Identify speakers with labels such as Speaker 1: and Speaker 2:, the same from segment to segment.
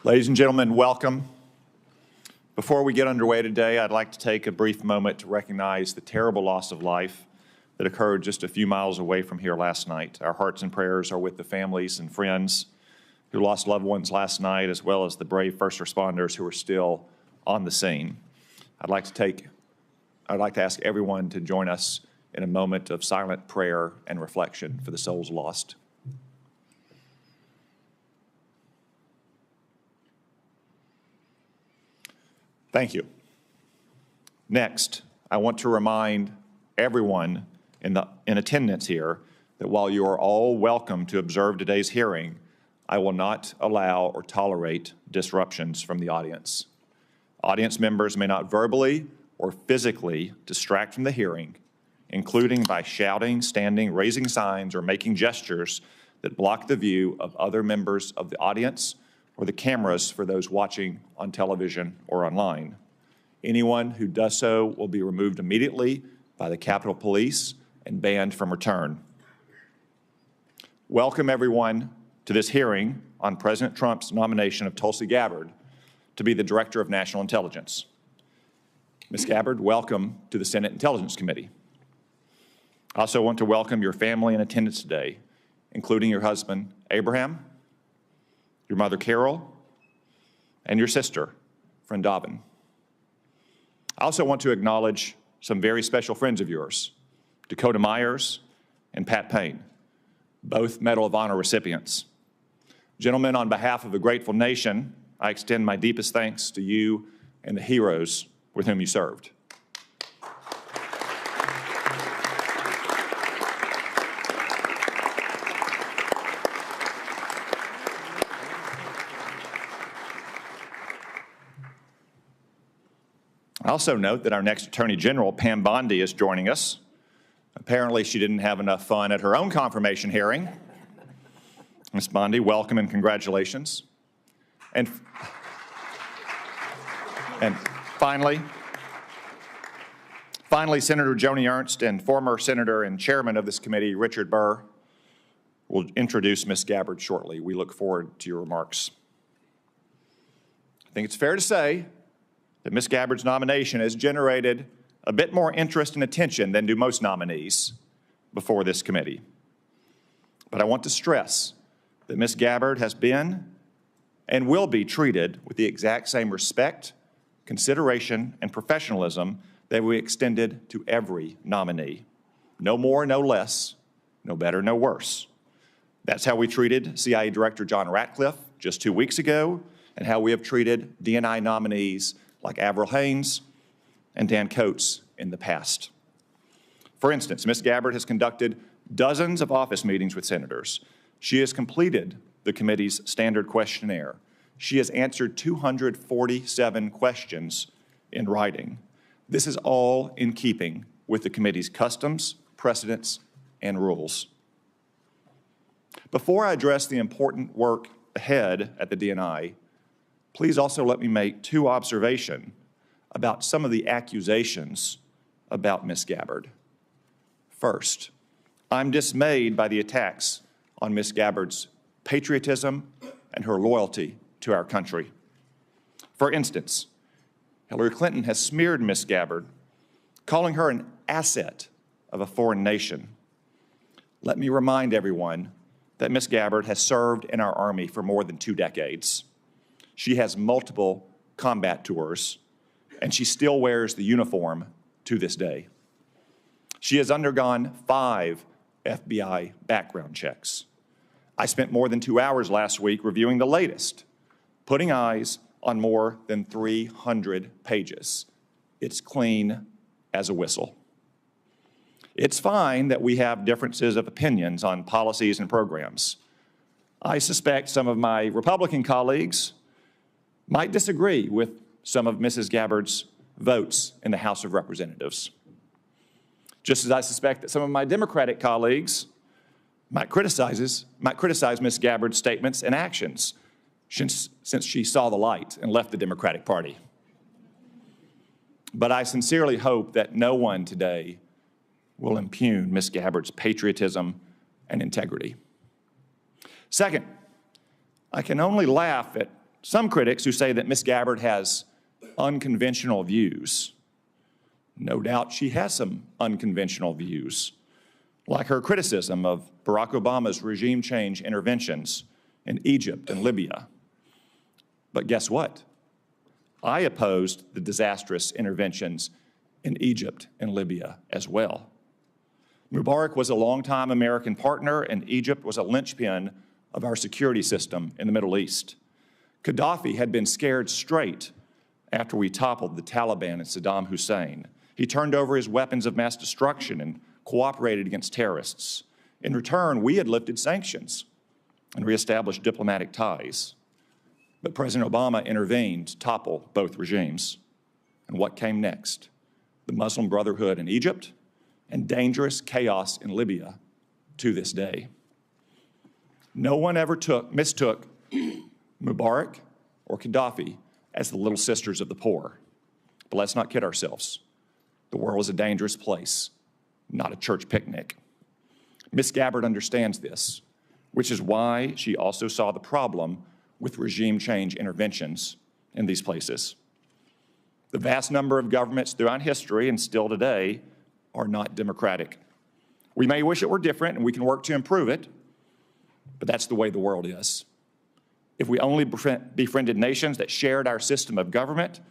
Speaker 1: Ladies and gentlemen, welcome. Before we get underway today, I'd like to take a brief moment to recognize the terrible loss of life that occurred just a few miles away from here last night. Our hearts and prayers are with the families and friends who lost loved ones last night, as well as the brave first responders who are still on the scene. I'd like to ask everyone to join us in a moment of silent prayer and reflection for the souls lost. Thank you. Next, I want to remind everyone in attendance here that while you are all welcome to observe today's hearing, I will not allow or tolerate disruptions from the audience. Audience members may not verbally or physically distract from the hearing, including by shouting, standing, raising signs, or making gestures that block the view of other members of the audience or the cameras for those watching on television or online. Anyone who does so will be removed immediately by the Capitol Police and banned from return. Welcome everyone to this hearing on President Trump's nomination of Tulsi Gabbard to be the Director of National Intelligence. Ms. Gabbard, welcome to the Senate Intelligence Committee. I also want to welcome your family in attendance today, including your husband, Abraham, your mother, Carol, and your sister, friend Dobbin. I also want to acknowledge some very special friends of yours, Dakota Myers and Pat Payne, both Medal of Honor recipients. Gentlemen, on behalf of the grateful nation, I extend my deepest thanks to you and the heroes with whom you served. I also note that our next Attorney General, Pam Bondi, is joining us. Apparently, she didn't have enough fun at her own confirmation hearing. Ms. Bondi, welcome and congratulations. And finally, Senator Joni Ernst and former Senator and Chairman of this committee, Richard Burr, will introduce Ms. Gabbard shortly. We look forward to your remarks. I think it's fair to say that Ms. Gabbard's nomination has generated a bit more interest and attention than do most nominees before this committee. But I want to stress that Ms. Gabbard has been and will be treated with the exact same respect, consideration, and professionalism that we extended to every nominee. No more, no less, no better, no worse. That's how we treated CIA Director John Ratcliffe just 2 weeks ago, and how we have treated DNI nominees like Avril Haines and Dan Coates in the past. For instance, Ms. Gabbard has conducted dozens of office meetings with senators. She has completed the committee's standard questionnaire. She has answered 247 questions in writing. This is all in keeping with the committee's customs, precedents, and rules. Before I address the important work ahead at the DNI, please also let me make two observations about some of the accusations about Ms. Gabbard. First, I'm dismayed by the attacks on Ms. Gabbard's patriotism and her loyalty to our country. For instance, Hillary Clinton has smeared Ms. Gabbard, calling her an asset of a foreign nation. Let me remind everyone that Ms. Gabbard has served in our Army for more than 2 decades. She has multiple combat tours, and she still wears the uniform to this day. She has undergone 5 FBI background checks. I spent more than 2 hours last week reviewing the latest, putting eyes on more than 300 pages. It's clean as a whistle. It's fine that we have differences of opinions on policies and programs. I suspect some of my Republican colleagues might disagree with some of Mrs. Gabbard's votes in the House of Representatives. Just as I suspect that some of my Democratic colleagues might criticize Ms. Gabbard's statements and actions since she saw the light and left the Democratic Party. But I sincerely hope that no one today will impugn Ms. Gabbard's patriotism and integrity. Second, I can only laugh at some critics who say that Ms. Gabbard has unconventional views. No doubt she has some unconventional views, like her criticism of Barack Obama's regime change interventions in Egypt and Libya. But guess what? I opposed the disastrous interventions in Egypt and Libya as well. Mubarak was a longtime American partner, and Egypt was a linchpin of our security system in the Middle East. Gaddafi had been scared straight after we toppled the Taliban and Saddam Hussein. He turned over his weapons of mass destruction and cooperated against terrorists. In return, we had lifted sanctions and reestablished diplomatic ties. But President Obama intervened to topple both regimes. And what came next? The Muslim Brotherhood in Egypt and dangerous chaos in Libya to this day. No one ever mistook Mubarak or Gaddafi as the little sisters of the poor. But let's not kid ourselves. The world is a dangerous place, not a church picnic. Ms. Gabbard understands this, which is why she also saw the problem with regime change interventions in these places. The vast number of governments throughout history and still today are not democratic. We may wish it were different, and we can work to improve it, but that's the way the world is. If we only befriended nations that shared our system of government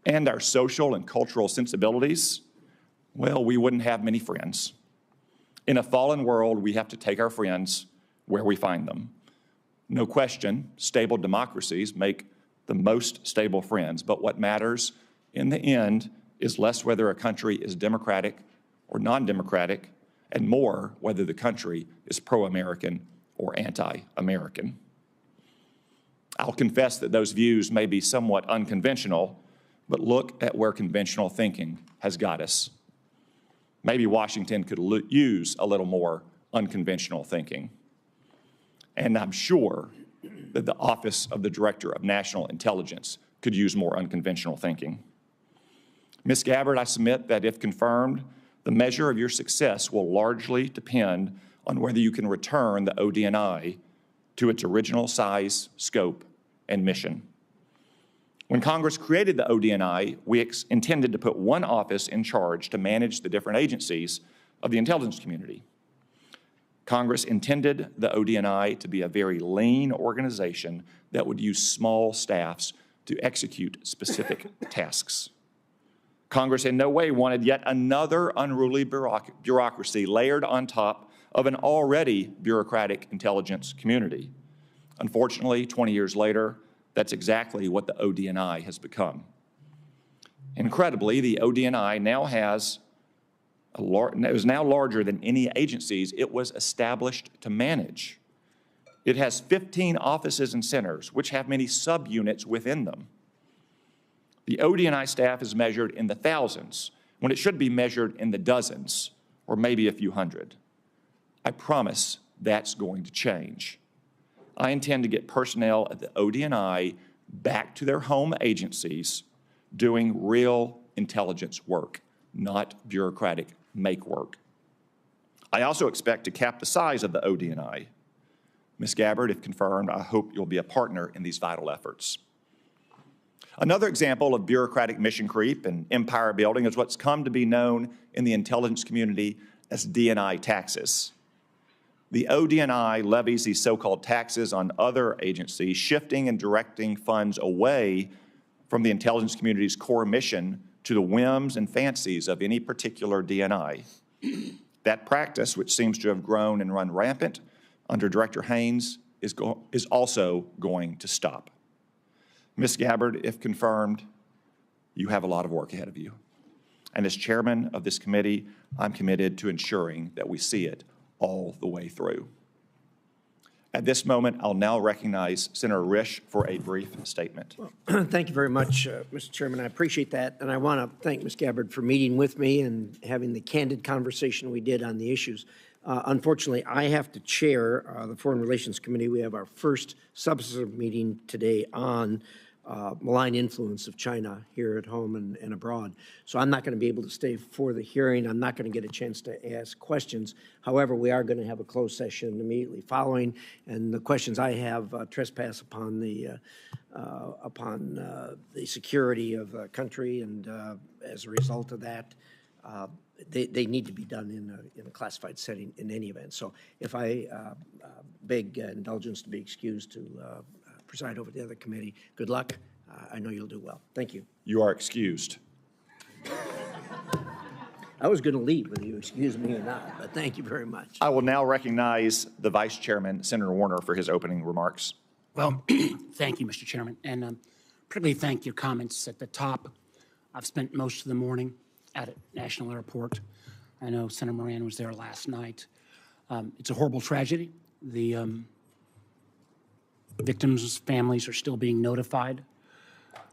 Speaker 1: and our social and cultural sensibilities, well, we wouldn't have many friends. In a fallen world, we have to take our friends where we find them. No question, stable democracies make the most stable friends, but what matters in the end is less whether a country is democratic or non-democratic, and more whether the country is pro-American or anti-American. I'll confess that those views may be somewhat unconventional, but look at where conventional thinking has got us. Maybe Washington could use a little more unconventional thinking. And I'm sure that the Office of the Director of National Intelligence could use more unconventional thinking. Ms. Gabbard, I submit that if confirmed, the measure of your success will largely depend on whether you can return the ODNI to its original size, scope, and mission. When Congress created the ODNI, we intended to put one office in charge to manage the different agencies of the intelligence community. Congress intended the ODNI to be a very lean organization that would use small staffs to execute specific tasks. Congress in no way wanted yet another unruly bureaucracy layered on top of an already bureaucratic intelligence community. Unfortunately, 20 years later, that's exactly what the ODNI has become. Incredibly, the ODNI now is now larger than any agencies it was established to manage. It has 15 offices and centers, which have many subunits within them. The ODNI staff is measured in the thousands, when it should be measured in the dozens, or maybe a few hundred. I promise that's going to change. I intend to get personnel at the ODNI back to their home agencies doing real intelligence work, not bureaucratic make work. I also expect to cap the size of the ODNI. Ms. Gabbard, if confirmed, I hope you'll be a partner in these vital efforts. Another example of bureaucratic mission creep and empire building is what's come to be known in the intelligence community as D&I taxes. The ODNI levies these so-called taxes on other agencies, shifting and directing funds away from the intelligence community's core mission to the whims and fancies of any particular DNI. That practice, which seems to have grown and run rampant under Director Haynes, is also going to stop. Ms. Gabbard, if confirmed, you have a lot of work ahead of you. And as chairman of this committee, I'm committed to ensuring that we see it all the way through. At this moment, I'll now recognize Senator Risch for a brief statement.
Speaker 2: Well, thank you very much, Mr. Chairman. I appreciate that. And I want to thank Ms. Gabbard for meeting with me and having the candid conversation we did on the issues. Unfortunately, I have to chair the Foreign Relations Committee. We have our first substantive meeting today on malign influence of China here at home and abroad. So I'm not going to be able to stay for the hearing. I'm not going to get a chance to ask questions. However, we are going to have a closed session immediately following, and the questions I have trespass upon the security of the country, and as a result of that, they need to be done in a classified setting in any event. So if I beg indulgence to be excused to preside over the other committee, good luck. I know you'll do well. Thank you.
Speaker 1: You are excused.
Speaker 2: I was going to leave whether you excuse me or not, but thank you very much.
Speaker 1: I will now recognize the Vice Chairman, Senator Warner, for his opening remarks.
Speaker 3: Well, thank you, Mr. Chairman, and particularly thank your comments at the top. I've spent most of the morning at a national airport. I know Senator Moran was there last night. It's a horrible tragedy. The victims' families are still being notified.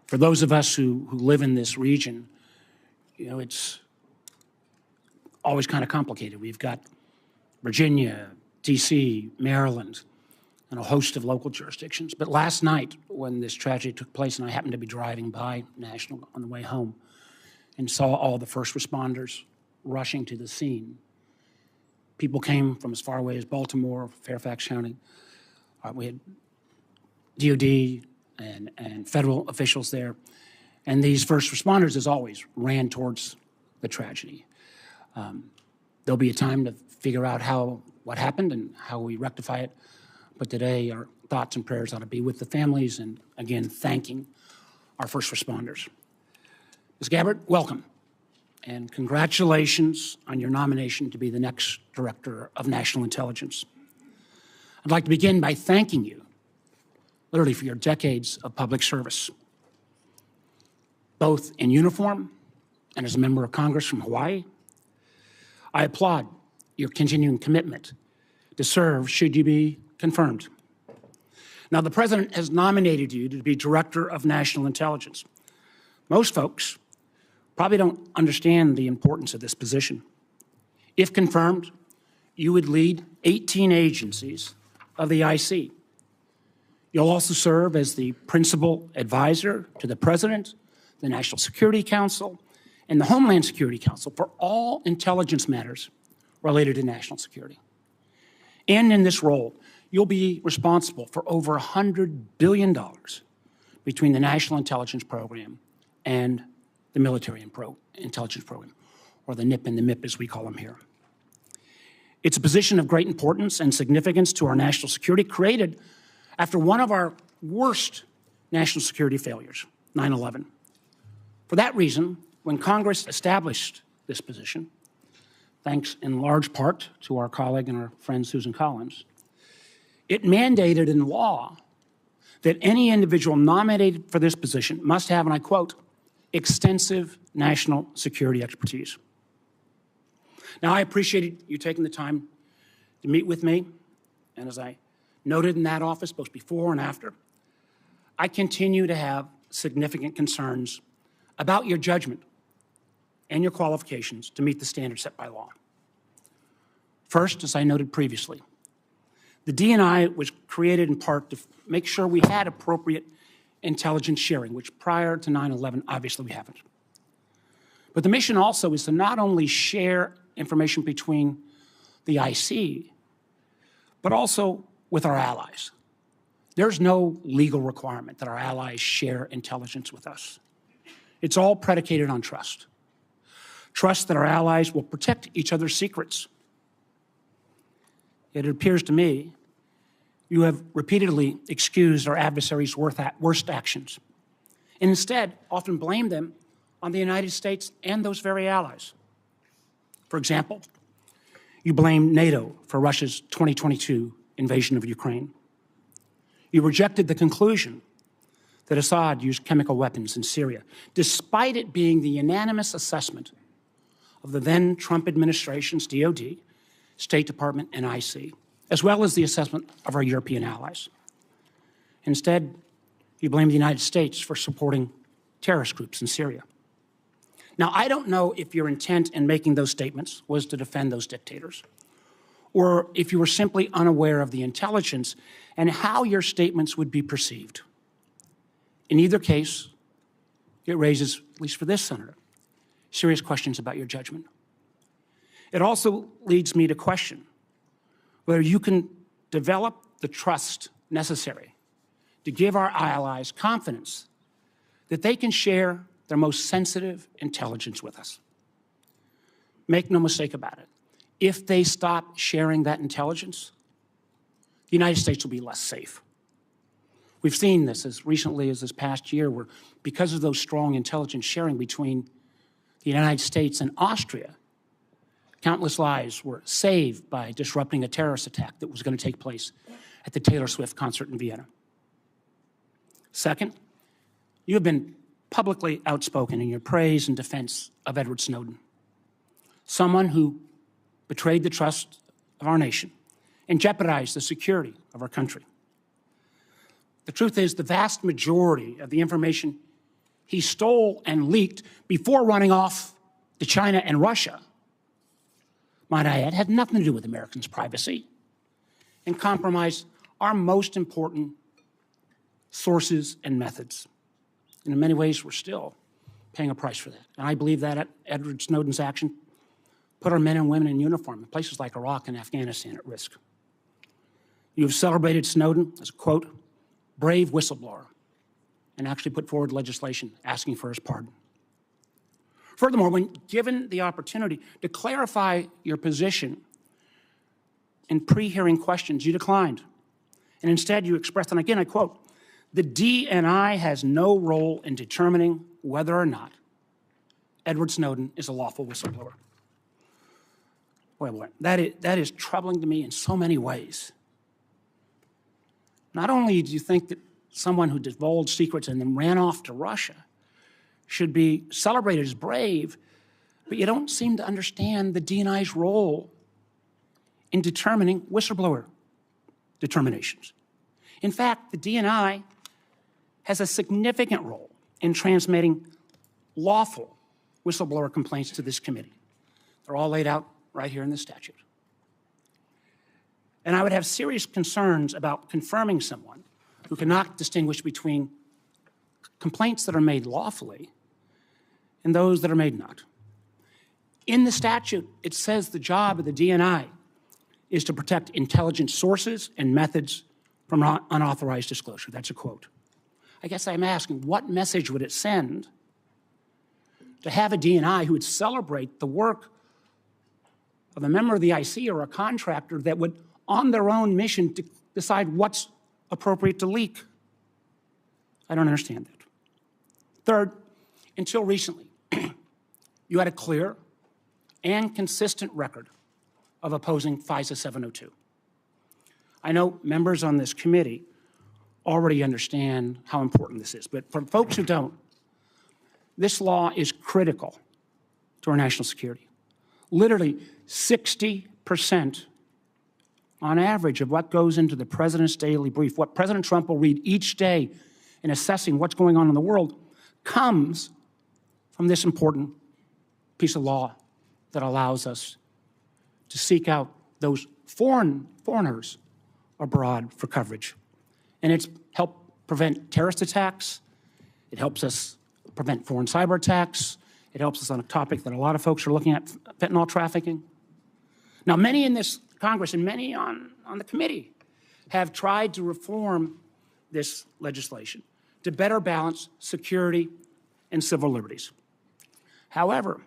Speaker 3: For those of us who live in this region, you know, it's always kind of complicated. We've got Virginia, D.C., Maryland, and a host of local jurisdictions. But last night, when this tragedy took place, and I happened to be driving by National on the way home, and saw all the first responders rushing to the scene. People came from as far away as Baltimore, Fairfax County. We had DOD and federal officials there. And these first responders, as always, ran towards the tragedy. There'll be a time to figure out what happened and how we rectify it. But today, our thoughts and prayers ought to be with the families, and again, thanking our first responders. Ms. Gabbard, welcome, and congratulations on your nomination to be the next Director of National Intelligence. I'd like to begin by thanking you, literally, for your decades of public service, both in uniform and as a member of Congress from Hawaii. I applaud your continuing commitment to serve should you be confirmed. Now, the President has nominated you to be Director of National Intelligence. Most folks probably don't understand the importance of this position. If confirmed, you would lead 18 agencies of the IC. You'll also serve as the principal advisor to the President, the National Security Council, and the Homeland Security Council for all intelligence matters related to national security. And in this role, you'll be responsible for over $100 billion between the National Intelligence Program and the Military Intelligence Program, or the NIP and the MIP as we call them here. It's a position of great importance and significance to our national security, created after one of our worst national security failures, 9/11. For that reason, when Congress established this position, thanks in large part to our colleague and our friend Susan Collins, it mandated in law that any individual nominated for this position must have, and I quote, extensive national security expertise. Now, I appreciated you taking the time to meet with me, and as I noted in that office, both before and after, I continue to have significant concerns about your judgment and your qualifications to meet the standards set by law. First, as I noted previously, the DNI was created in part to make sure we had appropriate intelligence sharing, which prior to 9/11, obviously we haven't. But the mission also is to not only share information between the IC, but also with our allies. There's no legal requirement that our allies share intelligence with us. It's all predicated on trust. Trust that our allies will protect each other's secrets. Yet it appears to me you have repeatedly excused our adversaries' worst actions, and instead often blamed them on the United States and those very allies. For example, you blamed NATO for Russia's 2022 invasion of Ukraine. You rejected the conclusion that Assad used chemical weapons in Syria, despite it being the unanimous assessment of the then Trump administration's DOD, State Department, and IC, as well as the assessment of our European allies. Instead, you blame the United States for supporting terrorist groups in Syria. Now, I don't know if your intent in making those statements was to defend those dictators, or if you were simply unaware of the intelligence and how your statements would be perceived. In either case, it raises, at least for this senator, serious questions about your judgment. It also leads me to question whether you can develop the trust necessary to give our allies confidence that they can share their most sensitive intelligence with us. Make no mistake about it. If they stop sharing that intelligence, the United States will be less safe. We've seen this as recently as this past year, where because of those strong intelligence sharing between the United States and Austria, countless lives were saved by disrupting a terrorist attack that was going to take place at the Taylor Swift concert in Vienna. Second, you have been publicly outspoken in your praise and defense of Edward Snowden, someone who betrayed the trust of our nation and jeopardized the security of our country. The truth is, the vast majority of the information he stole and leaked before running off to China and Russia, might I add, had nothing to do with Americans' privacy and compromised our most important sources and methods. And in many ways, we're still paying a price for that. And I believe that Edward Snowden's action put our men and women in uniform in places like Iraq and Afghanistan at risk. You have celebrated Snowden as a, quote, brave whistleblower, and actually put forward legislation asking for his pardon. Furthermore, when given the opportunity to clarify your position in pre-hearing questions, you declined. And instead, you expressed, and again, I quote, the DNI has no role in determining whether or not Edward Snowden is a lawful whistleblower. Boy, that is troubling to me in so many ways. Not only do you think that someone who divulged secrets and then ran off to Russia should be celebrated as brave, but you don't seem to understand the DNI's role in determining whistleblower determinations. In fact, the DNI has a significant role in transmitting lawful whistleblower complaints to this committee. They're all laid out right here in the statute. And I would have serious concerns about confirming someone who cannot distinguish between complaints that are made lawfully and those that are made not. In the statute, it says the job of the DNI is to protect intelligence sources and methods from unauthorized disclosure. That's a quote. I guess I'm asking, what message would it send to have a DNI who would celebrate the work of a member of the IC or a contractor that would, on their own mission, to decide what's appropriate to leak? I don't understand that. Third, until recently, you had a clear and consistent record of opposing FISA 702. I know members on this committee already understand how important this is, but for folks who don't, this law is critical to our national security. Literally 60% on average of what goes into the president's daily brief, what President Trump will read each day in assessing what's going on in the world, comes from this important piece of law that allows us to seek out those foreigners abroad for coverage. And it's helped prevent terrorist attacks. It helps us prevent foreign cyber attacks. It helps us on a topic that a lot of folks are looking at, fentanyl trafficking. Now, many in this Congress and many on the committee have tried to reform this legislation to better balance security and civil liberties. However,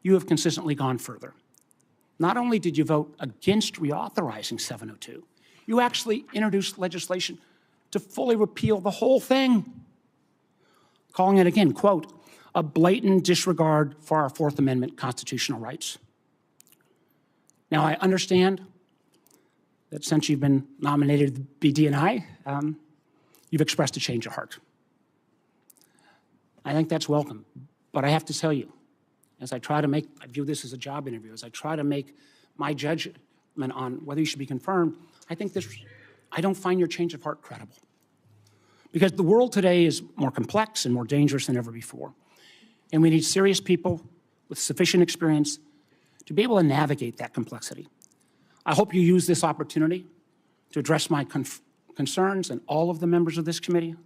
Speaker 3: you have consistently gone further. Not only did you vote against reauthorizing 702, you actually introduced legislation to fully repeal the whole thing, calling it again, quote, a blatant disregard for our Fourth Amendment constitutional rights. Now, I understand that since you've been nominated to be DNI, you've expressed a change of heart. I think that's welcome, but I have to tell you, as I view this as a job interview, as I try to make my judgment on whether you should be confirmed, I don't find your change of heart credible. Because the world today is more complex and more dangerous than ever before. And we need serious people with sufficient experience to be able to navigate that complexity. I hope you use this opportunity to address my concerns and all of the members of this committee.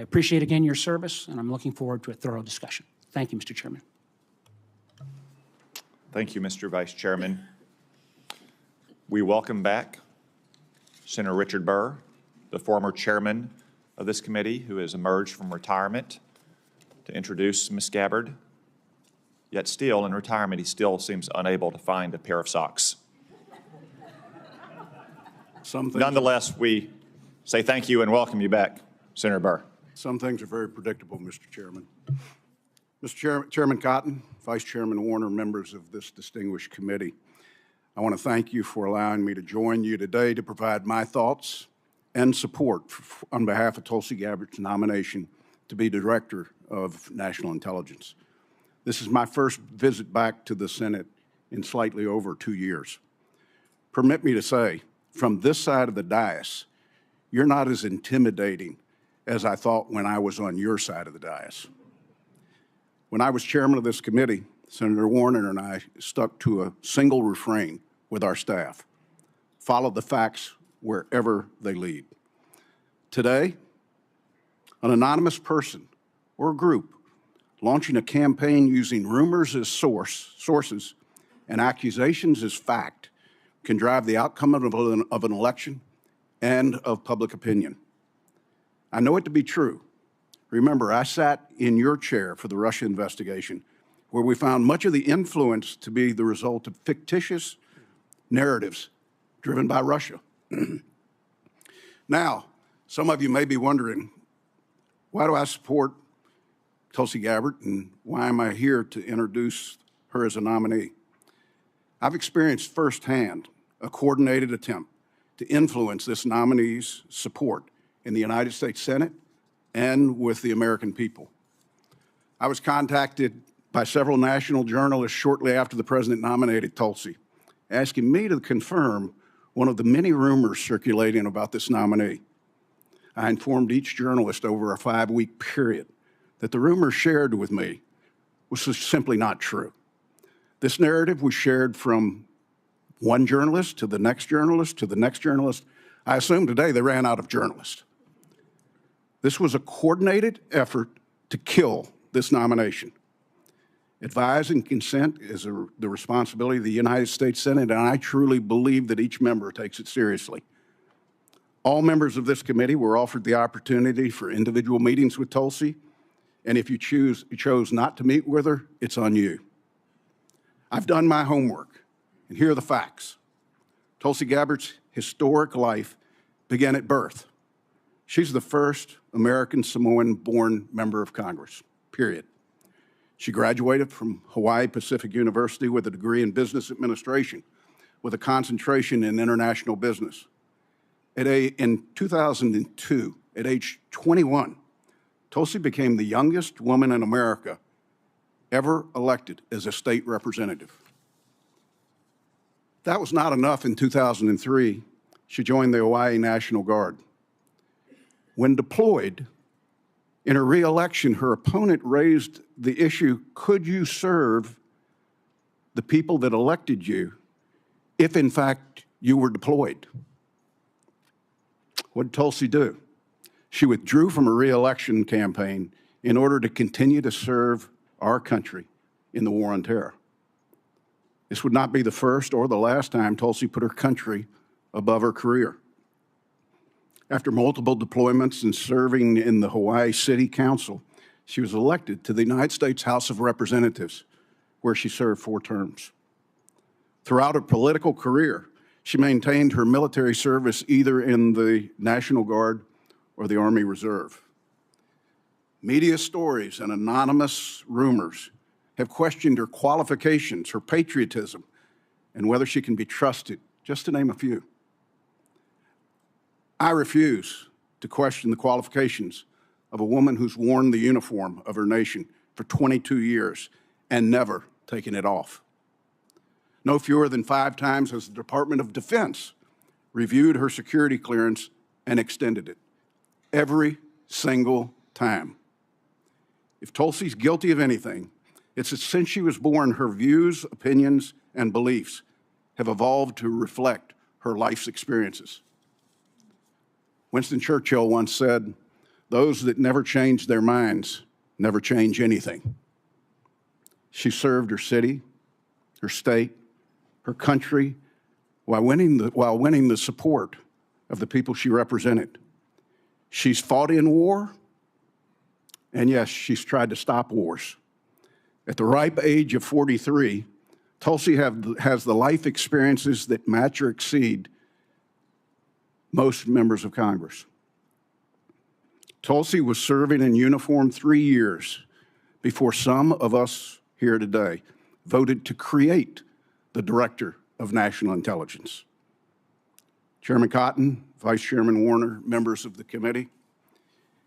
Speaker 3: I appreciate again your service, and I'm looking forward to a thorough discussion. Thank you, Mr. Chairman.
Speaker 1: Thank you, Mr. Vice Chairman. We welcome back Senator Richard Burr, the former chairman of this committee who has emerged from retirement to introduce Ms. Gabbard. Yet still in retirement, he still seems unable to find a pair of socks. Nonetheless, we say thank you and welcome you back, Senator Burr.
Speaker 4: Some things are very predictable, Mr. Chairman. Chairman Cotton, Vice Chairman Warner, members of this distinguished committee, I want to thank you for allowing me to join you today to provide my thoughts and support on behalf of Tulsi Gabbard's nomination to be Director of National Intelligence. This is my first visit back to the Senate in slightly over 2 years. Permit me to say, from this side of the dais, you're not as intimidating as I thought when I was on your side of the dais. When I was chairman of this committee, Senator Warner and I stuck to a single refrain with our staff: follow the facts wherever they lead. Today, an anonymous person or group launching a campaign using rumors as sources and accusations as fact can drive the outcome of an election and of public opinion. I know it to be true. Remember, I sat in your chair for the Russia investigation, where we found much of the influence to be the result of fictitious narratives driven by Russia. Now, some of you may be wondering, why do I support Tulsi Gabbard, and why am I here to introduce her as a nominee? I've experienced firsthand a coordinated attempt to influence this nominee's support in the United States Senate and with the American people. I was contacted by several national journalists shortly after the president nominated Tulsi, asking me to confirm one of the many rumors circulating about this nominee. I informed each journalist over a 5-week period that the rumors shared with me was simply not true. This narrative was shared from one journalist to the next journalist to the next journalist. I assume today they ran out of journalists. This was a coordinated effort to kill this nomination. Advise and consent is the responsibility of the United States Senate, and I truly believe that each member takes it seriously. All members of this committee were offered the opportunity for individual meetings with Tulsi, and if you chose not to meet with her, it's on you. I've done my homework, and here are the facts. Tulsi Gabbard's historic life began at birth. She's the first American Samoan-born member of Congress, period. She graduated from Hawaii Pacific University with a degree in business administration with a concentration in international business. In 2002, at age 21, Tulsi became the youngest woman in America ever elected as a state representative. That was not enough. In 2003, she joined the Hawaii National Guard. When deployed, in her re-election, her opponent raised the issue, could you serve the people that elected you if, in fact, you were deployed? What did Tulsi do? She withdrew from her re-election campaign in order to continue to serve our country in the war on terror. This would not be the first or the last time Tulsi put her country above her career. After multiple deployments and serving in the Hawaii City Council, she was elected to the United States House of Representatives, where she served 4 terms. Throughout her political career, she maintained her military service either in the National Guard or the Army Reserve. Media stories and anonymous rumors have questioned her qualifications, her patriotism, and whether she can be trusted, just to name a few. I refuse to question the qualifications of a woman who's worn the uniform of her nation for 22 years and never taken it off. No fewer than 5 times has the Department of Defense reviewed her security clearance and extended it. Every single time. If Tulsi's guilty of anything, it's that since she was born, her views, opinions, and beliefs have evolved to reflect her life's experiences. Winston Churchill once said, those that never change their minds never change anything. She served her city, her state, her country, while winning the support of the people she represented. She's fought in war, and yes, she's tried to stop wars. At the ripe age of 43, Tulsi has the life experiences that match or exceed most members of Congress. Tulsi was serving in uniform 3 years before some of us here today voted to create the Director of National Intelligence. Chairman Cotton, Vice Chairman Warner, members of the committee,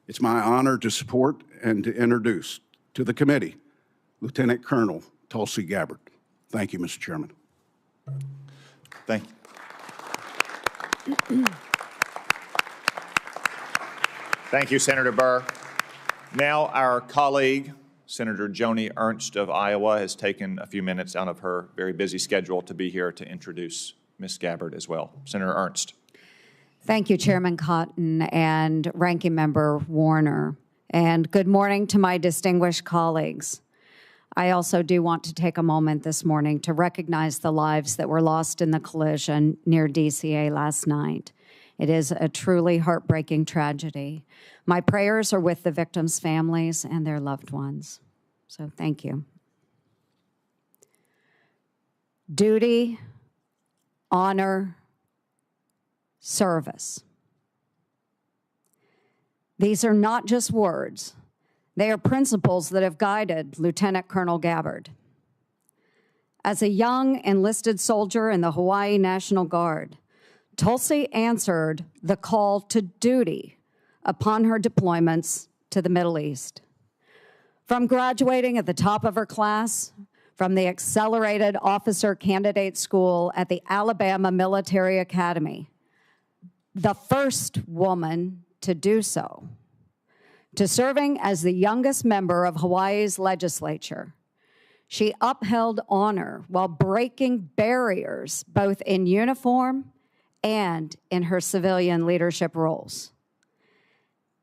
Speaker 4: it's my honor to support and to introduce to the committee Lieutenant Colonel Tulsi Gabbard. Thank you, Mr. Chairman.
Speaker 1: Thank you. Thank you, Senator Burr. Now our colleague, Senator Joni Ernst of Iowa, has taken a few minutes out of her very busy schedule to be here to introduce Ms. Gabbard as well. Senator Ernst.
Speaker 5: Thank you, Chairman Cotton and Ranking Member Warner. And good morning to my distinguished colleagues. I also do want to take a moment this morning to recognize the lives that were lost in the collision near DCA last night. It is a truly heartbreaking tragedy. My prayers are with the victims' families and their loved ones. So thank you. Duty, honor, service. These are not just words. They are principles that have guided Lieutenant Colonel Gabbard. As a young enlisted soldier in the Hawaii National Guard, Tulsi answered the call to duty upon her deployments to the Middle East. From graduating at the top of her class from the Accelerated Officer Candidate School at the Alabama Military Academy, the first woman to do so, to serving as the youngest member of Hawaii's legislature, she upheld honor while breaking barriers both in uniform and in her civilian leadership roles.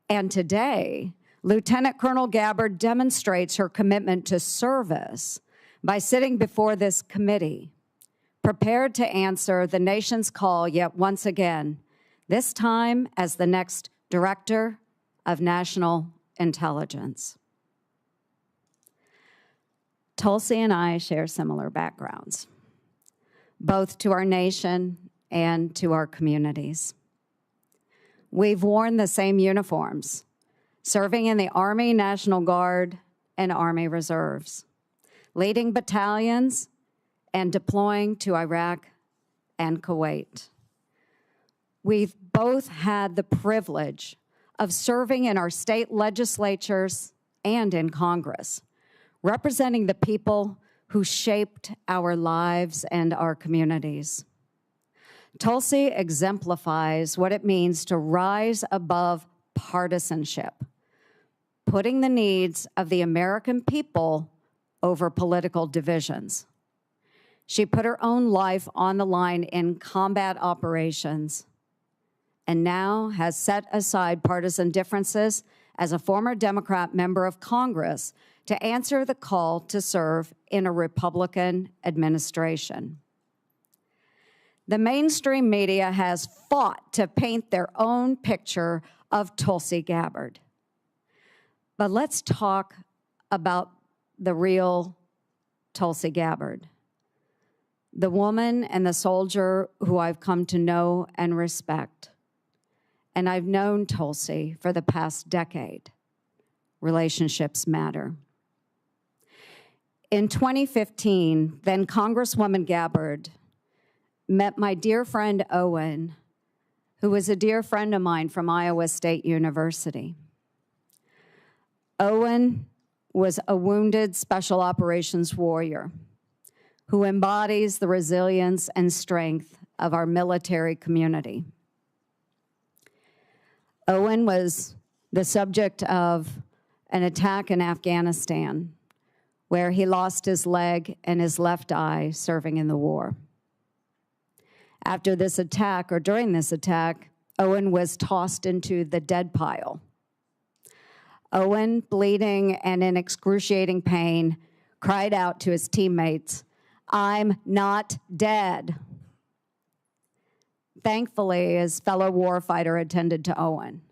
Speaker 5: And today, Lieutenant Colonel Gabbard demonstrates her commitment to service by sitting before this committee, prepared to answer the nation's call yet once again, this time as the next Director of National Intelligence. Tulsi and I share similar backgrounds, both to our nation and to our communities. We've worn the same uniforms, serving in the Army National Guard and Army Reserves, leading battalions and deploying to Iraq and Kuwait. We've both had the privilege of serving in our state legislatures and in Congress, representing the people who shaped our lives and our communities. Tulsi exemplifies what it means to rise above partisanship, putting the needs of the American people over political divisions. She put her own life on the line in combat operations and now has set aside partisan differences as a former Democrat member of Congress to answer the call to serve in a Republican administration. The mainstream media has fought to paint their own picture of Tulsi Gabbard. But let's talk about the real Tulsi Gabbard, the woman and the soldier who I've come to know and respect. And I've known Tulsi for the past decade. Relationships matter. In 2015, then Congresswoman Gabbard met my dear friend Owen, who was a dear friend of mine from Iowa State University. Owen was a wounded special operations warrior who embodies the resilience and strength of our military community. Owen was the subject of an attack in Afghanistan where he lost his leg and his left eye serving in the war. After this attack, or during this attack, Owen was tossed into the dead pile Owen, bleeding and in excruciating pain, cried out to his teammates, "I'm not dead." Thankfully, his fellow warfighter attended to Owen.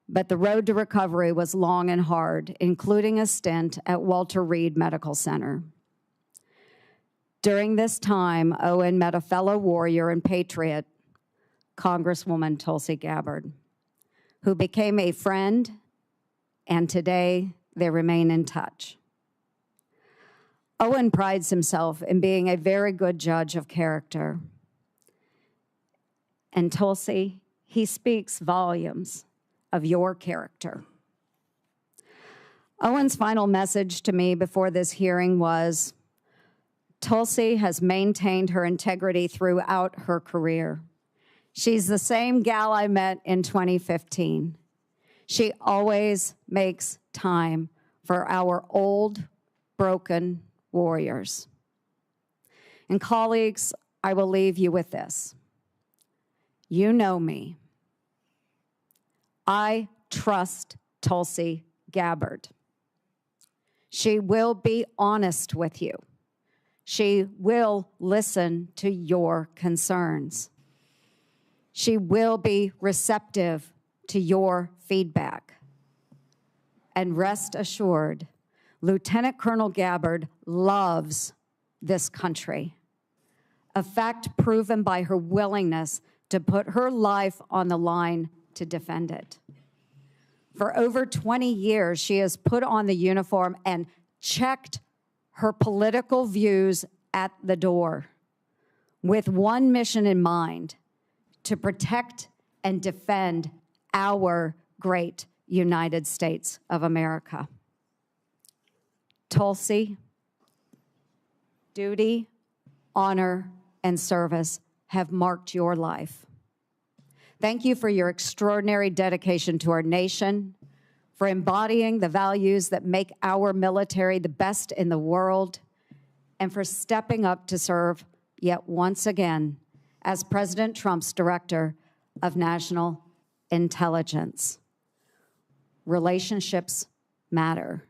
Speaker 5: But the road to recovery was long and hard, including a stint at Walter Reed Medical Center. During this time, Owen met a fellow warrior and patriot, Congresswoman Tulsi Gabbard, who became a friend, and today they remain in touch. Owen prides himself in being a very good judge of character. And Tulsi, he speaks volumes of your character. Owen's final message to me before this hearing was, Tulsi has maintained her integrity throughout her career. She's the same gal I met in 2015. She always makes time for our old, broken warriors. And colleagues, I will leave you with this. You know me. I trust Tulsi Gabbard. She will be honest with you. She will listen to your concerns. She will be receptive to your feedback. And rest assured, Lieutenant Colonel Gabbard loves this country, a fact proven by her willingness to put her life on the line to defend it. For over 20 years, she has put on the uniform and checked her political views at the door with one mission in mind: to protect and defend our great United States of America. Tulsi, duty, honor, and service have marked your life. Thank you for your extraordinary dedication to our nation, for embodying the values that make our military the best in the world, and for stepping up to serve yet once again as President Trump's Director of National Intelligence. Relationships matter.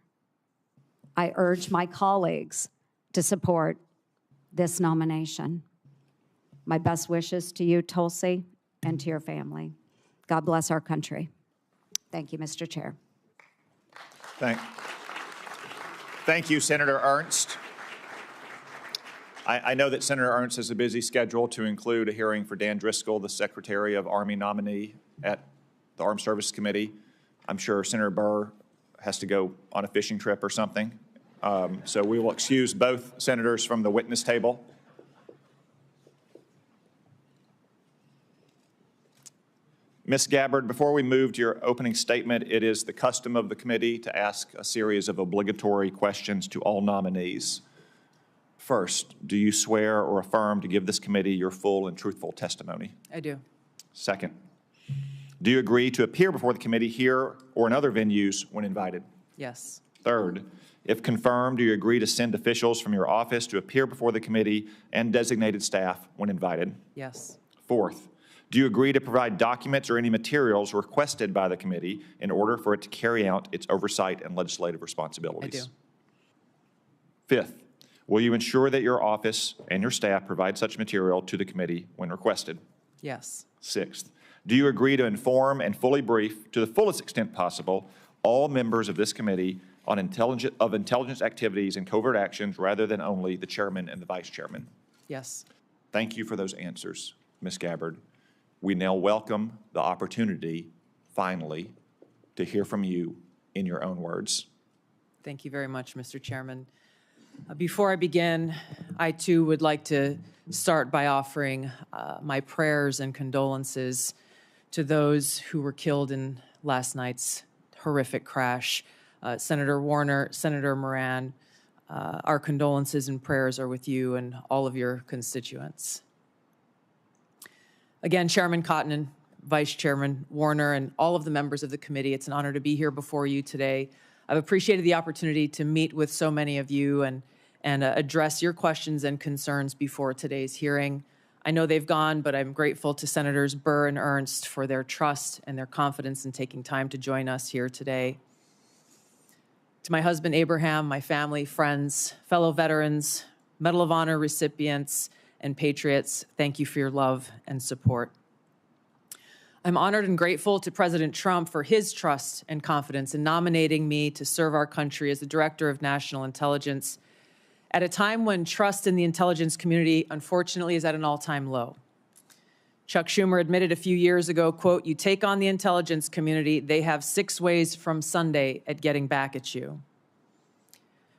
Speaker 5: I urge my colleagues to support this nomination. My best wishes to you, Tulsi, and to your family. God bless our country. Thank you, Mr. Chair.
Speaker 1: Thank you, Senator Ernst. I know that Senator Ernst has a busy schedule to include a hearing for Dan Driscoll, the Secretary of Army nominee at the Armed Services Committee. I'm sure Senator Burr has to go on a fishing trip or something. So we will excuse both senators from the witness table. Ms. Gabbard, before we move to your opening statement, it is the custom of the committee to ask a series of obligatory questions to all nominees. First, do you swear or affirm to give this committee your full and truthful testimony?
Speaker 6: I do.
Speaker 1: Second, do you agree to appear before the committee here or in other venues when invited?
Speaker 6: Yes.
Speaker 1: Third, if confirmed, do you agree to send officials from your office to appear before the committee and designated staff when invited?
Speaker 6: Yes.
Speaker 1: Fourth, do you agree to provide documents or any materials requested by the committee in order for it to carry out its oversight and legislative responsibilities?
Speaker 6: I do.
Speaker 1: Fifth, will you ensure that your office and your staff provide such material to the committee when requested?
Speaker 6: Yes.
Speaker 1: Sixth, do you agree to inform and fully brief, to the fullest extent possible, all members of this committee on intelligence activities and covert actions rather than only the chairman and the vice chairman?
Speaker 6: Yes.
Speaker 1: Thank you for those answers, Ms. Gabbard. We now welcome the opportunity, finally, to hear from you in your own words.
Speaker 6: Thank you very much, Mr. Chairman. Before I begin, I too would like to start by offering my prayers and condolences to those who were killed in last night's horrific crash. Senator Warner, Senator Moran, our condolences and prayers are with you and all of your constituents. Again, Chairman Cotton, Vice Chairman Warner, and all of the members of the committee, it's an honor to be here before you today. I've appreciated the opportunity to meet with so many of you and address your questions and concerns before today's hearing. I know they've gone, but I'm grateful to Senators Burr and Ernst for their trust and their confidence in taking time to join us here today. To my husband, Abraham, my family, friends, fellow veterans, Medal of Honor recipients, and patriots, thank you for your love and support. I'm honored and grateful to President Trump for his trust and confidence in nominating me to serve our country as the Director of National Intelligence at a time when trust in the intelligence community, unfortunately, is at an all-time low. Chuck Schumer admitted a few years ago, quote, "You take on the intelligence community, they have 6 ways from Sunday at getting back at you."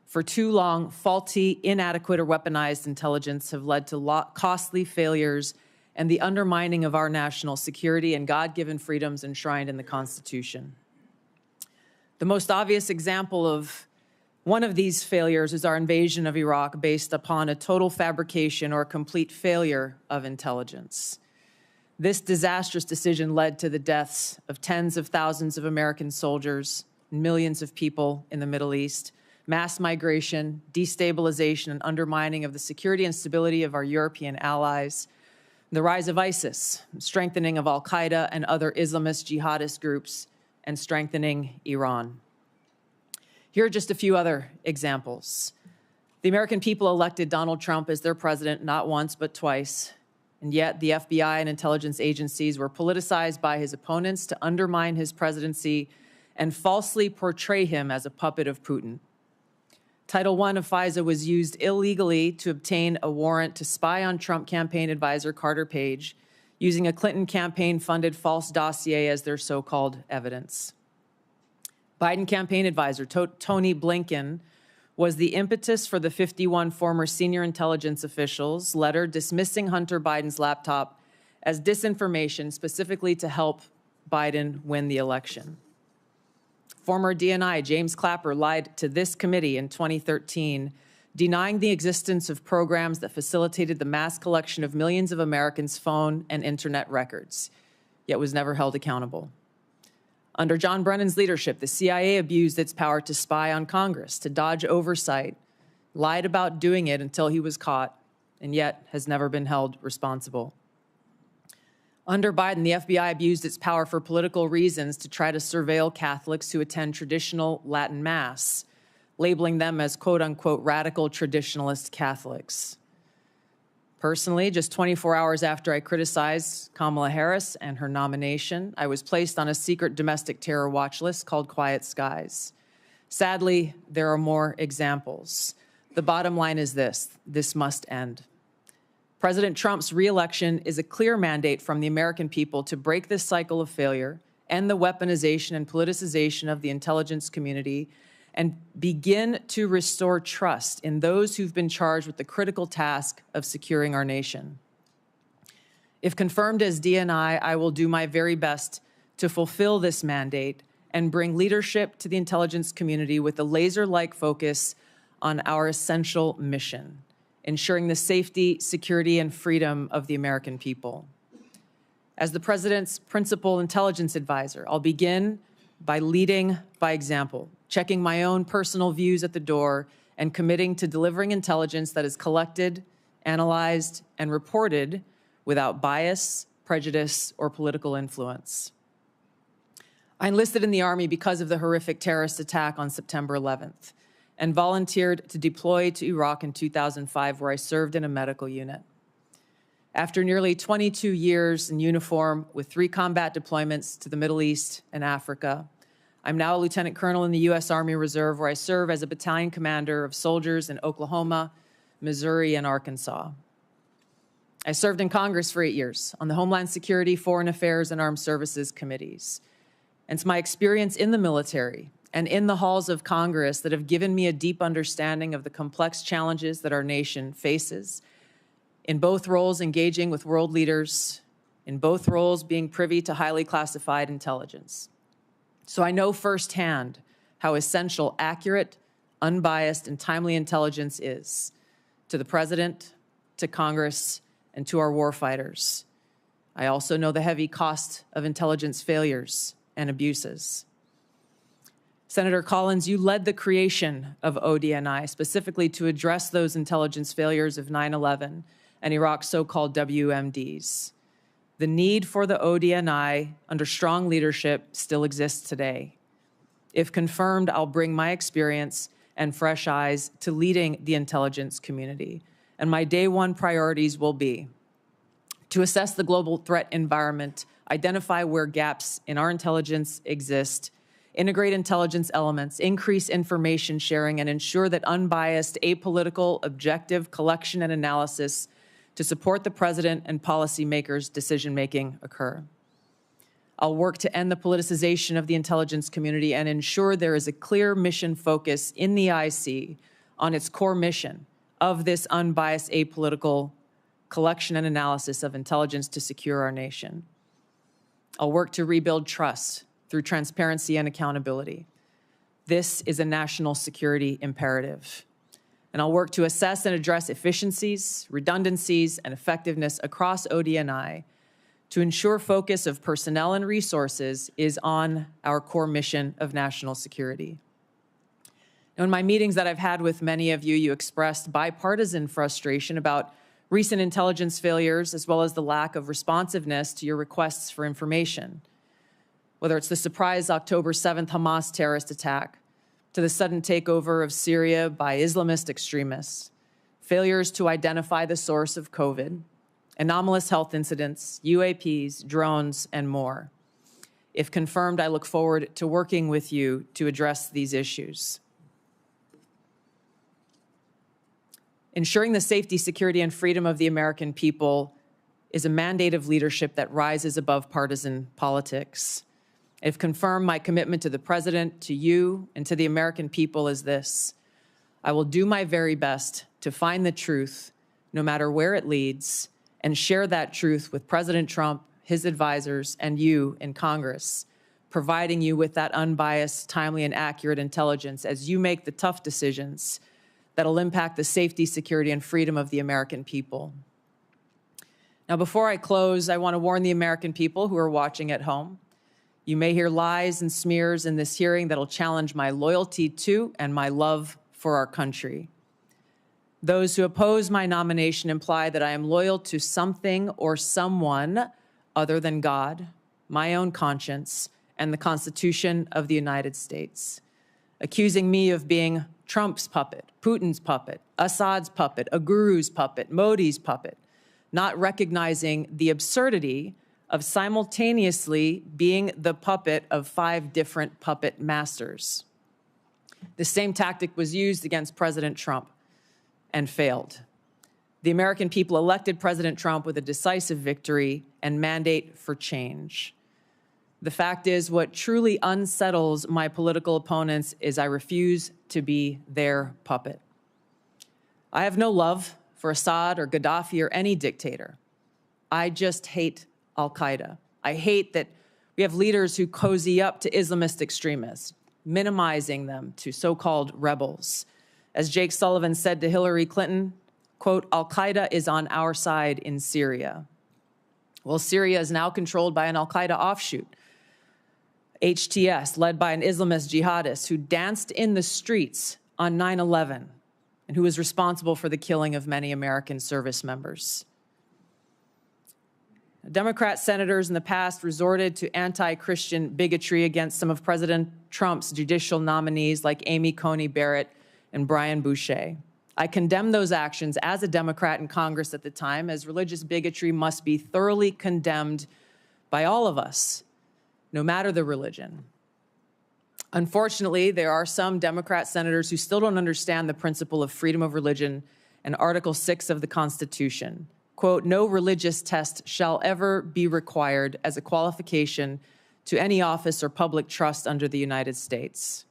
Speaker 6: For too long, faulty, inadequate, or weaponized intelligence have led to costly failures and the undermining of our national security and God-given freedoms enshrined in the Constitution. The most obvious example of one of these failures is our invasion of Iraq based upon a total fabrication or complete failure of intelligence. This disastrous decision led to the deaths of tens of thousands of American soldiers, millions of people in the Middle East, mass migration, destabilization, and undermining of the security and stability of our European allies, the rise of ISIS, strengthening of al-Qaeda and other Islamist jihadist groups, and strengthening Iran. Here are just a few other examples. The American people elected Donald Trump as their president not once but twice, and yet the FBI and intelligence agencies were politicized by his opponents to undermine his presidency and falsely portray him as a puppet of Putin. Title I of FISA was used illegally to obtain a warrant to spy on Trump campaign advisor Carter Page, using a Clinton campaign-funded false dossier as their so-called evidence. Biden campaign advisor Tony Blinken was the impetus for the 51 former senior intelligence officials' letter dismissing Hunter Biden's laptop as disinformation specifically to help Biden win the election. Former DNI James Clapper lied to this committee in 2013, denying the existence of programs that facilitated the mass collection of millions of Americans' phone and internet records, yet was never held accountable. Under John Brennan's leadership, the CIA abused its power to spy on Congress, to dodge oversight, lied about doing it until he was caught, and yet has never been held responsible. Under Biden, the FBI abused its power for political reasons to try to surveil Catholics who attend traditional Latin Mass, labeling them as quote-unquote radical traditionalist Catholics. Personally, just 24 hours after I criticized Kamala Harris and her nomination, I was placed on a secret domestic terror watch list called Quiet Skies. Sadly, there are more examples. The bottom line is this must end. President Trump's re-election is a clear mandate from the American people to break this cycle of failure, end the weaponization and politicization of the intelligence community, and begin to restore trust in those who've been charged with the critical task of securing our nation. If confirmed as DNI, I will do my very best to fulfill this mandate and bring leadership to the intelligence community with a laser-like focus on our essential mission, ensuring the safety, security, and freedom of the American people. As the President's principal intelligence advisor, I'll begin by leading by example, checking my own personal views at the door, and committing to delivering intelligence that is collected, analyzed, and reported without bias, prejudice, or political influence. I enlisted in the Army because of the horrific terrorist attack on September 11th and volunteered to deploy to Iraq in 2005, where I served in a medical unit. After nearly 22 years in uniform with 3 combat deployments to the Middle East and Africa, I'm now a lieutenant colonel in the U.S. Army Reserve, where I serve as a battalion commander of soldiers in Oklahoma, Missouri, and Arkansas. I served in Congress for 8 years on the Homeland Security, Foreign Affairs, and Armed Services committees. And it's my experience in the military and in the halls of Congress that have given me a deep understanding of the complex challenges that our nation faces, in both roles engaging with world leaders, in both roles being privy to highly classified intelligence. So I know firsthand how essential accurate, unbiased, and timely intelligence is to the President, to Congress, and to our warfighters. I also know the heavy cost of intelligence failures and abuses. Senator Collins, you led the creation of ODNI specifically to address those intelligence failures of 9/11 and Iraq's so-called WMDs. The need for the ODNI under strong leadership still exists today. If confirmed, I'll bring my experience and fresh eyes to leading the intelligence community. And my day one priorities will be to assess the global threat environment, identify where gaps in our intelligence exist, integrate intelligence elements, increase information sharing, and ensure that unbiased, apolitical, objective collection and analysis to support the president and policymakers' decision-making occur. I'll work to end the politicization of the intelligence community and ensure there is a clear mission focus in the IC on its core mission of this unbiased, apolitical collection and analysis of intelligence to secure our nation. I'll work to rebuild trust through transparency and accountability. This is a national security imperative. And I'll work to assess and address efficiencies, redundancies, and effectiveness across ODNI to ensure focus of personnel and resources is on our core mission of national security. Now, in my meetings that I've had with many of you, you expressed bipartisan frustration about recent intelligence failures, as well as the lack of responsiveness to your requests for information. Whether it's the surprise October 7th Hamas terrorist attack, to the sudden takeover of Syria by Islamist extremists, failures to identify the source of COVID, anomalous health incidents, UAPs, drones, and more. If confirmed, I look forward to working with you to address these issues. Ensuring the safety, security, and freedom of the American people is a mandate of leadership that rises above partisan politics. If confirmed, my commitment to the president, to you, and to the American people is this: I will do my very best to find the truth, no matter where it leads, and share that truth with President Trump, his advisors, and you in Congress, providing you with that unbiased, timely, and accurate intelligence as you make the tough decisions that'll impact the safety, security, and freedom of the American people. Now, before I close, I want to warn the American people who are watching at home. You may hear lies and smears in this hearing that'll challenge my loyalty to and my love for our country. Those who oppose my nomination imply that I am loyal to something or someone other than God, my own conscience, and the Constitution of the United States, accusing me of being Trump's puppet, Putin's puppet, Assad's puppet, a guru's puppet, Modi's puppet, not recognizing the absurdity of simultaneously being the puppet of 5 different puppet masters. The same tactic was used against President Trump and failed. The American people elected President Trump with a decisive victory and mandate for change. The fact is, what truly unsettles my political opponents is I refuse to be their puppet. I have no love for Assad or Gaddafi or any dictator. I just hate al-Qaeda. I hate that we have leaders who cozy up to Islamist extremists, minimizing them to so-called rebels. As Jake Sullivan said to Hillary Clinton, quote, al-Qaeda is on our side in Syria. Well, Syria is now controlled by an al-Qaeda offshoot, HTS, led by an Islamist jihadist who danced in the streets on 9/11 and who was responsible for the killing of many American service members. Democrat senators in the past resorted to anti-Christian bigotry against some of President Trump's judicial nominees like Amy Coney Barrett and Brian Boucher. I condemn those actions as a Democrat in Congress at the time, as religious bigotry must be thoroughly condemned by all of us, no matter the religion. Unfortunately, there are some Democrat senators who still don't understand the principle of freedom of religion and Article 6 of the Constitution. Quote, no religious test shall ever be required as a qualification to any office or public trust under the United States.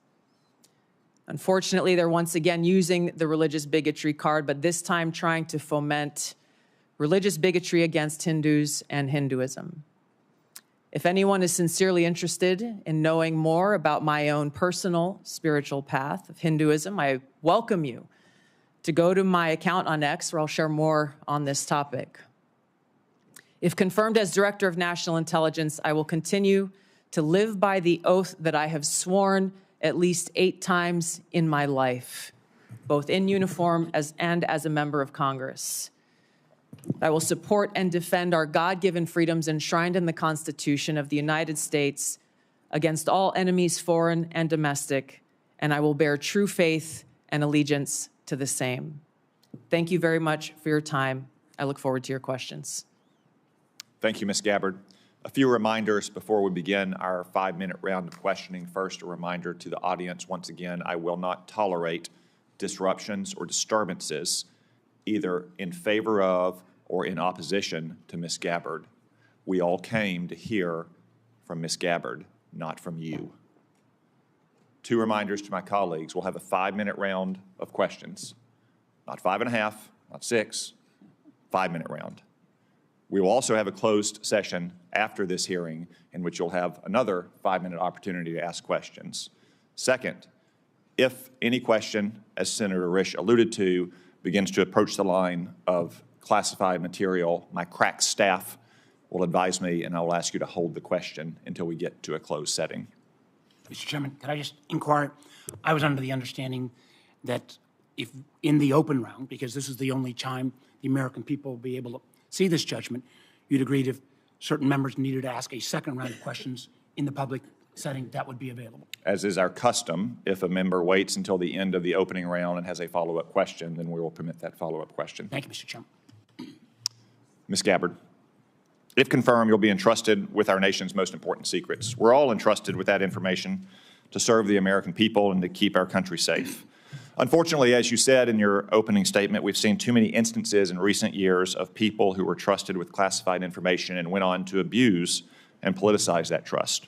Speaker 6: Unfortunately, they're once again using the religious bigotry card, but this time trying to foment religious bigotry against Hindus and Hinduism. If anyone is sincerely interested in knowing more about my own personal spiritual path of Hinduism, I welcome you to go to my account on X, where I'll share more on this topic. If confirmed as Director of National Intelligence, I will continue to live by the oath that I have sworn at least 8 times in my life, both in uniform and as a member of Congress. I will support and defend our God-given freedoms enshrined in the Constitution of the United States against all enemies, foreign and domestic, and I will bear true faith and allegiance to the same. Thank you very much for your time. I look forward to your questions.
Speaker 1: Thank you, Ms. Gabbard. A few reminders before we begin our 5-minute round of questioning. First, a reminder to the audience, once again, I will not tolerate disruptions or disturbances either in favor of or in opposition to Ms. Gabbard. We all came to hear from Ms. Gabbard, not from you. 2 reminders to my colleagues. We'll have a 5-minute round of questions. Not 5.5, not 6, 5-minute round. We will also have a closed session after this hearing in which you'll have another 5-minute opportunity to ask questions. Second, if any question, as Senator Risch alluded to, begins to approach the line of classified material, my crack staff will advise me and I will ask you to hold the question until we get to a closed setting.
Speaker 3: Mr. Chairman, could I just inquire? I was under the understanding that if in the open round, because this is the only time the American people will be able to see this judgment, you'd agreed if certain members needed to ask a second round of questions in the public setting, that would be available.
Speaker 1: As is our custom, if a member waits until the end of the opening round and has a follow-up question, then we will permit that follow-up question.
Speaker 3: Thank you, Mr. Chairman.
Speaker 1: Ms. Gabbard, if confirmed, you'll be entrusted with our nation's most important secrets. We're all entrusted with that information to serve the American people and to keep our country safe. Unfortunately, as you said in your opening statement, we've seen too many instances in recent years of people who were trusted with classified information and went on to abuse and politicize that trust.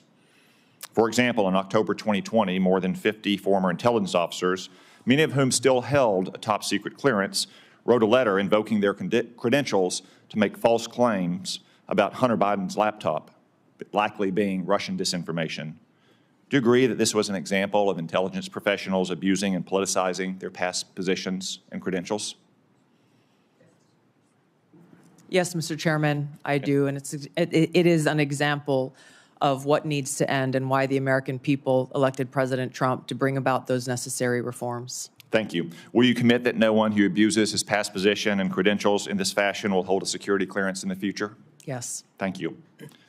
Speaker 1: For example, in October 2020, more than 50 former intelligence officers, many of whom still held a top-secret clearance, wrote a letter invoking their credentials to make false claims about Hunter Biden's laptop, likely being Russian disinformation. Do you agree that this was an example of intelligence professionals abusing and politicizing their past positions and credentials?
Speaker 6: Yes, Mr. Chairman, I do, and it is an example of what needs to end and why the American people elected President Trump to bring about those necessary reforms.
Speaker 1: Thank you. Will you commit that no one who abuses his past position and credentials in this fashion will hold a security clearance in the future?
Speaker 6: Yes.
Speaker 1: Thank you.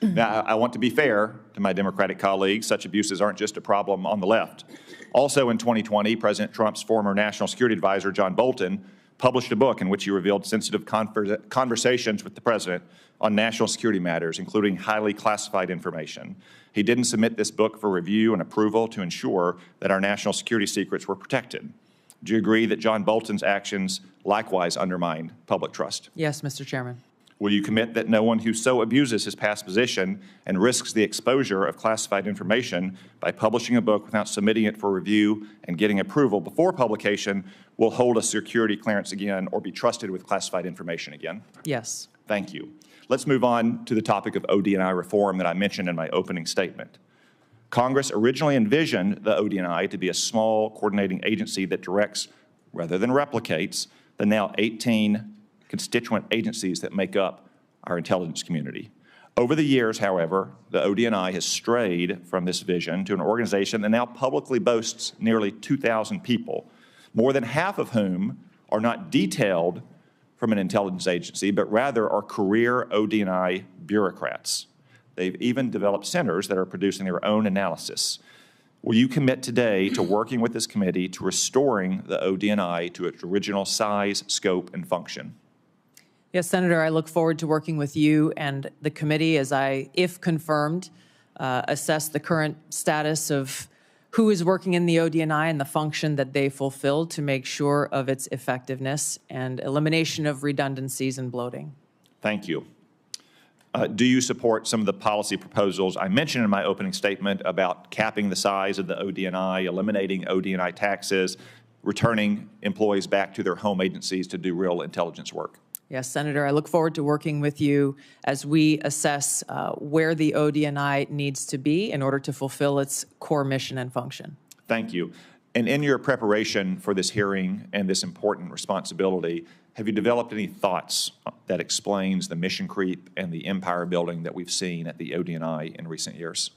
Speaker 1: Now, I want to be fair to my Democratic colleagues. Such abuses aren't just a problem on the left. Also in 2020, President Trump's former national security advisor, John Bolton, published a book in which he revealed sensitive conversations with the president on national security matters, including highly classified information. He didn't submit this book for review and approval to ensure that our national security secrets were protected. Do you agree that John Bolton's actions likewise undermined public trust?
Speaker 6: Yes, Mr. Chairman.
Speaker 1: Will you commit that no one who so abuses his past position and risks the exposure of classified information by publishing a book without submitting it for review and getting approval before publication will hold a security clearance again or be trusted with classified information again?
Speaker 6: Yes.
Speaker 1: Thank you. Let's move on to the topic of OD&I reform that I mentioned in my opening statement. Congress originally envisioned the OD&I to be a small coordinating agency that directs, rather than replicates, the now 18 constituent agencies that make up our intelligence community. Over the years, however, the OD&I has strayed from this vision to an organization that now publicly boasts nearly 2,000 people, more than half of whom are not detailed from an intelligence agency, but rather are career OD&I bureaucrats. They've even developed centers that are producing their own analysis. Will you commit today to working with this committee to restoring the OD&I to its original size, scope, and function?
Speaker 6: Yes, Senator, I look forward to working with you and the committee as I, if confirmed, assess the current status of who is working in the OD&I and the function that they fulfill to make sure of its effectiveness and elimination of redundancies and bloating.
Speaker 1: Thank you. Do you support some of the policy proposals I mentioned in my opening statement about capping the size of the OD&I, eliminating OD&I taxes, returning employees back to their home agencies to do real intelligence work?
Speaker 6: Yes, Senator, I look forward to working with you as we assess where the OD&I needs to be in order to fulfill its core mission and function.
Speaker 1: Thank you. And in your preparation for this hearing and this important responsibility, have you developed any thoughts that explains the mission creep and the empire building that we've seen at the OD&I in recent years?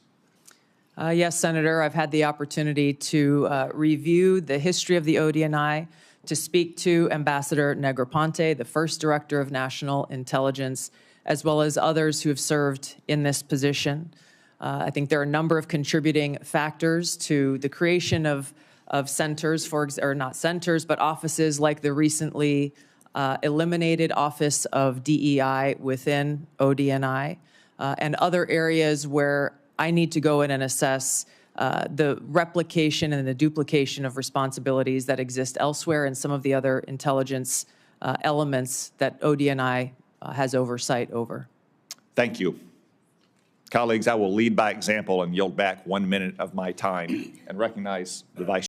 Speaker 6: Yes, Senator, I've had the opportunity to review the history of the OD&I, to speak to Ambassador Negroponte, the first Director of National Intelligence, as well as others who have served in this position. I think there are a number of contributing factors to the creation of centers, or not centers, but offices like the recently eliminated Office of DEI within ODNI, and other areas where I need to go in and assess the replication and the duplication of responsibilities that exist elsewhere and some of the other intelligence elements that ODNI has oversight over.
Speaker 1: Thank you. Colleagues, I will lead by example and yield back 1 minute of my time and recognize the Vice